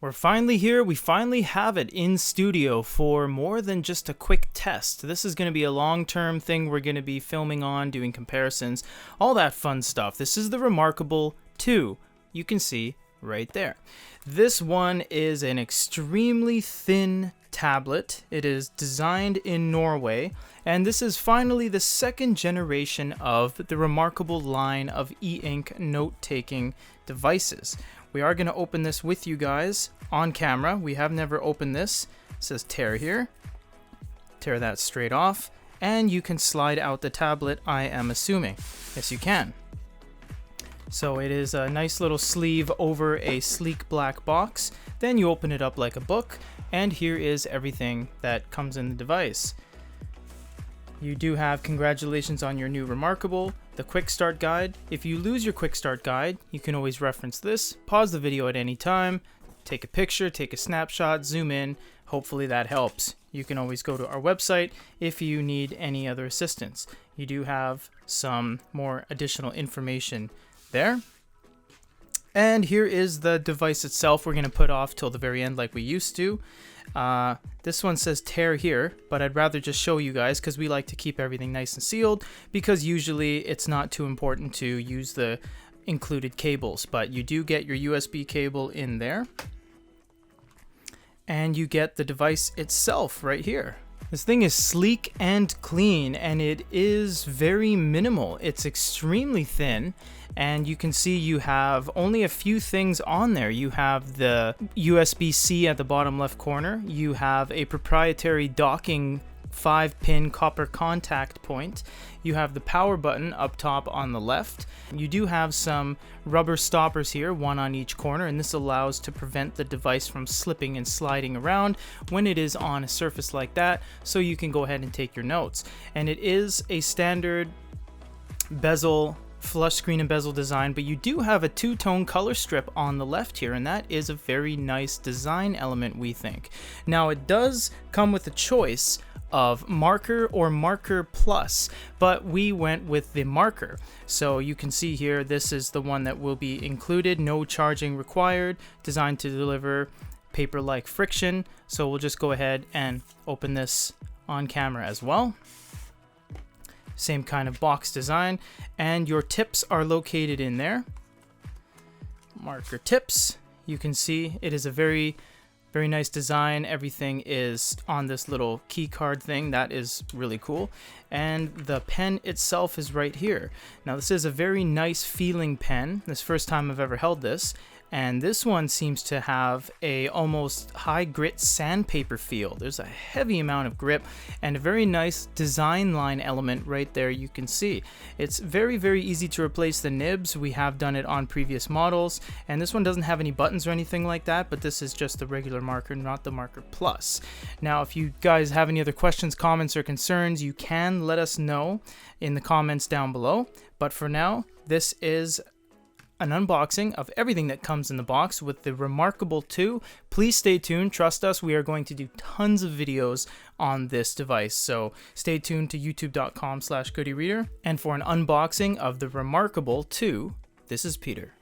We're finally here. We finally have it in studio for more than just a quick test. This is going to be a long-term thing we're going to be filming on, doing comparisons, all that fun stuff. This is the Remarkable 2. You can see right there. This one is an extremely thin tablet. It is designed in Norway, and this is finally the second generation of the Remarkable line of e-ink note-taking devices. We are going to open this with you guys on camera. We have never opened this. It says tear here. Tear that straight off. And you can slide out the tablet, I am assuming. Yes, you can. So it is a nice little sleeve over a sleek black box. Then you open it up like a book. And here is everything that comes in the device. You do have congratulations on your new Remarkable, the quick start guide. If you lose your quick start guide, you can always reference this, pause the video at any time, take a picture, take a snapshot, zoom in. Hopefully that helps. You can always go to our website if you need any other assistance. You do have some more additional information there. And here is the device itself. We're going to put off till the very end like we used to. This one says tear here, but I'd rather just show you guys because we like to keep everything nice and sealed, because usually it's not too important to use the included cables, but you do get your USB cable in there, and you get the device itself right here. This thing is sleek and clean, and it is very minimal. It's extremely thin, and you can see you have only a few things on there. You have the USB-C at the bottom left corner. You have a proprietary docking 5-pin copper contact point. You have the power button up top on the left. You do have some rubber stoppers here, one on each corner, and this allows to prevent the device from slipping and sliding around when it is on a surface like that, so you can go ahead and take your notes. And it is a standard bezel, flush screen and bezel design, but you do have a two-tone color strip on the left here, and that is a very nice design element, we think. Now, it does come with a choice of marker or marker plus, but we went with the marker. So you can see here, this is the one that will be included, no charging required, designed to deliver paper-like friction. So we'll just go ahead and open this on camera as well. Same kind of box design, and your tips are located in there. Marker tips. You can see it is a very nice design. Everything is on this little key card thing. That is really cool. And the pen itself is right here. Now, this is a very nice feeling pen. This is the first time I've ever held this. And this one seems to have a almost high grit sandpaper feel. There's a heavy amount of grip and a very nice design line element right there you can see. It's very easy to replace the nibs. We have done it on previous models, and this one doesn't have any buttons or anything like that, but this is just the regular marker, not the marker plus. Now, if you guys have any other questions, comments, or concerns, you can let us know in the comments down below. But for now, this is an unboxing of everything that comes in the box with the Remarkable 2. Please stay tuned. Trust us, we are going to do tons of videos on this device. So stay tuned to youtube.com/goodyreader. And for an unboxing of the Remarkable 2, this is Peter.